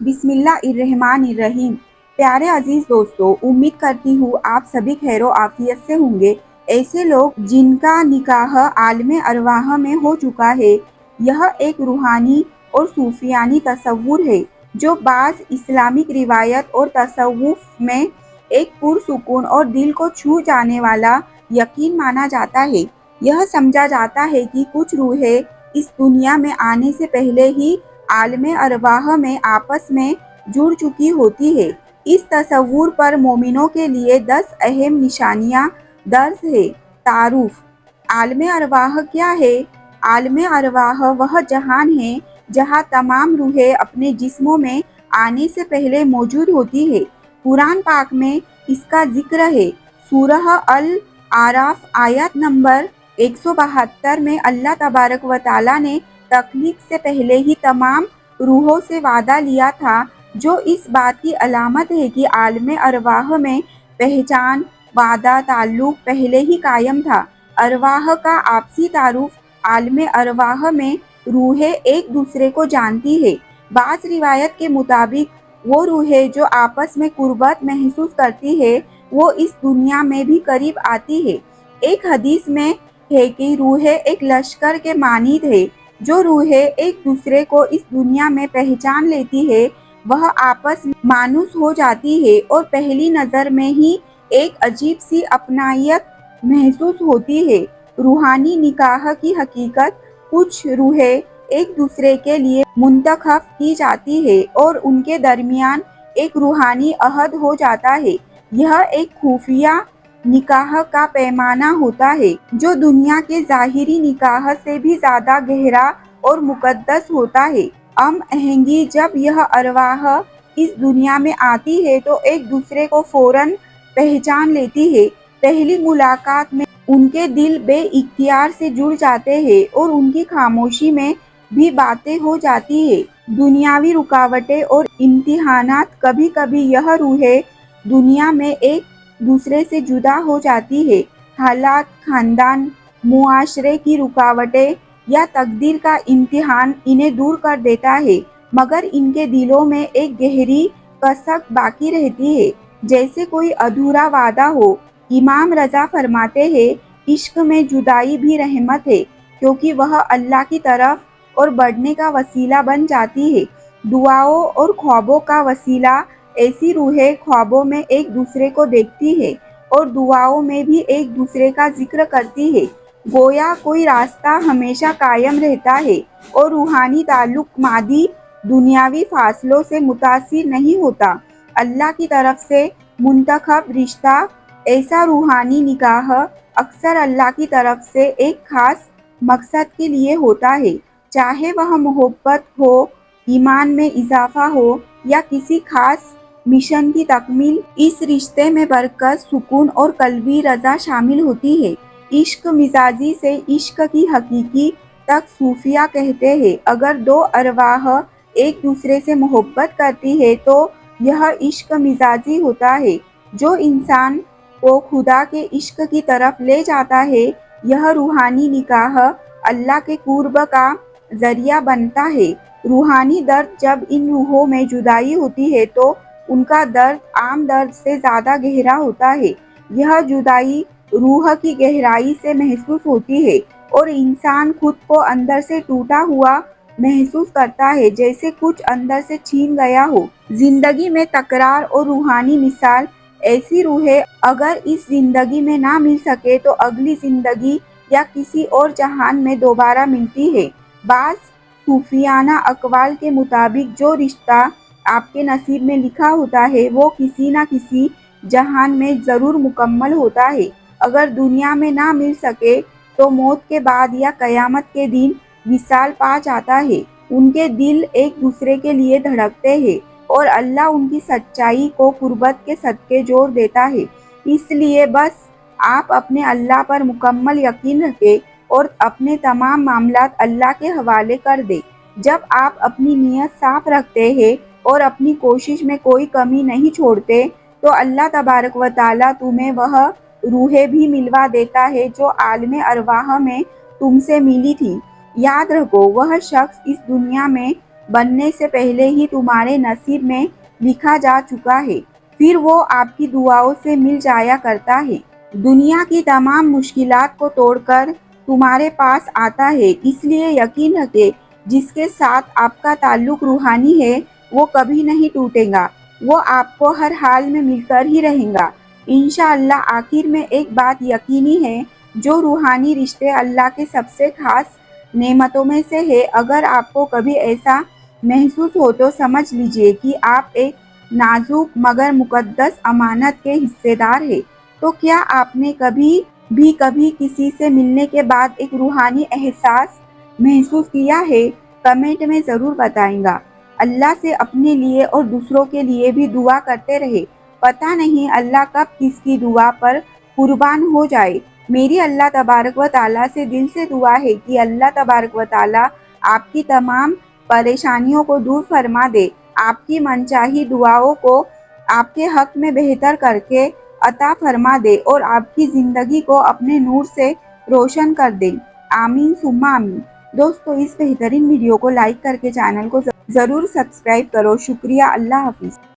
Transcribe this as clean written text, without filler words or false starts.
बिस्मिल्लाहिर्रहमानिर्रहीम। प्यारे अजीज दोस्तों, उम्मीद करती हूँ आप सभी खैरो आफियत से होंगे। ऐसे लोग जिनका निकाह आलमे अरवाह में हो चुका है, यह एक रूहानी और सूफियानी तसव्वुर है जो बाज़ इस्लामिक रिवायत और तसव्वुफ में एक पुरसुकून और दिल को छू जाने वाला यकीन माना जाता है। यह समझा जाता है कि कुछ रूहें इस दुनिया में आने से पहले ही आलमे अरवाह में आपस में जुड़ चुकी होती है। इस तसव्वुर पर मोमिनों के लिए 10 अहम निशानियां दर्ज है। तारुफ। आलमे अरवाह क्या है? आलमे अरवाह वह जहान है जहां तमाम रूहें अपने जिस्मों में आने से पहले मौजूद होती है। कुरान पाक में इसका जिक्र है। सूरह अल आराफ आयत नंबर 172 में अल्लाह तबारक व तआला ने तख्लीक से पहले ही तमाम रूहों से वादा लिया था, जो इस बात की अलामत है कि आलमे अरवाह में पहचान, वादा, ताल्लुक पहले ही कायम था। अरवाह का आपसी तारुफ। आलमे अरवाह में रूहें एक दूसरे को जानती है। बाज़ रिवायत के मुताबिक वो रूहें जो आपस में कुर्बत महसूस करती है, वो इस दुनिया में भी करीब आती है। एक हदीस में है कि रूहें एक लश्कर के मानीद है। जो रूहें एक दूसरे को इस दुनिया में पहचान लेती है, वह आपस में मानूस हो जाती है और पहली नज़र में ही एक अजीब सी अपनायत महसूस होती है। रूहानी निकाह की हकीकत। कुछ रूहें एक दूसरे के लिए मुंतखब की जाती है और उनके दरमियान एक रूहानी अहद हो जाता है। यह एक खुफिया निकाह का पैमाना होता है जो दुनिया के ज़ाहिरी निकाह से भी ज़्यादा गहरा और मुक़द्दस होता है। आहंगी। जब यह अरवाह इस दुनिया में आती है तो एक दूसरे को फौरन पहचान लेती है। पहली मुलाकात में उनके दिल बे-इख्तियार से जुड़ जाते हैं और उनकी खामोशी में भी बातें हो जाती है। दुनियावी रुकावटें और इम्तिहानात। कभी कभी यह रूहें दुनिया में एक दूसरे से जुदा हो जाती है। हालात, खानदान, मुआशरे की रुकावटें या तकदीर का इम्तिहान इन्हें दूर कर देता है, मगर इनके दिलों में एक गहरी कसक बाकी रहती है, जैसे कोई अधूरा वादा हो। इमाम रज़ा फरमाते हैं, इश्क में जुदाई भी रहमत है, क्योंकि वह अल्लाह की तरफ और बढ़ने का वसीला बन जाती है। दुआओं और ख्वाबों का वसीला। ऐसी रूहें ख्वाबों में एक दूसरे को देखती है और दुआओं में भी एक दूसरे का जिक्र करती है। गोया कोई रास्ता हमेशा कायम रहता है और रूहानी ताल्लुक मादी दुनियावी फासलों से मुतासिर नहीं होता। अल्लाह की तरफ से मुंतखब रिश्ता। ऐसा रूहानी निकाह अक्सर अल्लाह की तरफ से एक खास मकसद के लिए होता है, चाहे वह मोहब्बत हो, ईमान में इजाफा हो या किसी खास मिशन की तकमील। इस रिश्ते में बरकत, सुकून और कल्बी रज़ा शामिल होती है। इश्क मिजाजी से इश्क की हकीकी तक सूफिया कहते हैं, अगर दो अरवाह एक दूसरे से मोहब्बत करती है तो यह इश्क मिजाजी होता है, जो इंसान को खुदा के इश्क की तरफ ले जाता है। यह रूहानी निकाह अल्लाह के कुर्ब का जरिया बनता है। रूहानी दर्द। जब इन रूहों में जुदाई होती है तो उनका दर्द आम दर्द से ज़्यादा गहरा होता है। यह जुदाई रूह की गहराई से महसूस होती है और इंसान खुद को अंदर से टूटा हुआ महसूस करता है, जैसे कुछ अंदर से छीन गया हो। जिंदगी में तकरार और रूहानी मिसाल। ऐसी रूहें अगर इस जिंदगी में ना मिल सके तो अगली जिंदगी या किसी और जहान में दोबारा मिलती है। बाज़ सूफियाना अक़वाल के मुताबिक जो रिश्ता आपके नसीब में लिखा होता है वो किसी न किसी जहान में ज़रूर मुकम्मल होता है। अगर दुनिया में ना मिल सके तो मौत के बाद या क़यामत के दिन विसाल पा जाता है। उनके दिल एक दूसरे के लिए धड़कते हैं और अल्लाह उनकी सच्चाई को कुर्बत के सदक़े जोड़ देता है। इसलिए बस आप अपने अल्लाह पर मुकम्मल यकीन रखें और अपने तमाम मामलात अल्लाह के हवाले कर दें। जब आप अपनी नीयत साफ रखते हैं और अपनी कोशिश में कोई कमी नहीं छोड़ते, तो अल्लाह तबारक व तआला तुम्हें वह रूहें भी मिलवा देता है जो आलमे अरवाह में तुमसे मिली थी। याद रखो, वह शख्स इस दुनिया में बनने से पहले ही तुम्हारे नसीब में लिखा जा चुका है, फिर वो आपकी दुआओं से मिल जाया करता है। दुनिया की तमाम मुश्किलात को तोड़कर तुम्हारे पास आता है, इसलिए यकीन रखें जिसके साथ आपका ताल्लुक रूहानी है वो कभी नहीं टूटेगा, वो आपको हर हाल में मिलकर ही रहेगा इंशाअल्लाह। आखिर में एक बात यकीनी है, जो रूहानी रिश्ते अल्लाह के सबसे खास नेमतों में से है। अगर आपको कभी ऐसा महसूस हो तो समझ लीजिए कि आप एक नाजुक मगर मुकद्दस अमानत के हिस्सेदार हैं। तो क्या आपने कभी किसी से मिलने के बाद एक रूहानी एहसास महसूस किया है? कमेंट में ज़रूर बताएगा। अल्लाह से अपने लिए और दूसरों के लिए भी दुआ करते रहे। पता नहीं अल्लाह कब किसकी दुआ पर कुर्बान हो जाए। मेरी अल्लाह तबारक व ताला से दिल से दुआ है कि अल्लाह तबारक व ताला आपकी तमाम परेशानियों को दूर फरमा दे, आपकी मनचाही दुआओं को आपके हक में बेहतर करके अता फरमा दे और आपकी ज़िंदगी को अपने नूर से रोशन कर दे। आमीन सुम्मा आमीन। दोस्तों, इस बेहतरीन वीडियो को लाइक करके चैनल को ज़रूर सब्सक्राइब करो। शुक्रिया। अल्लाह हाफिज़।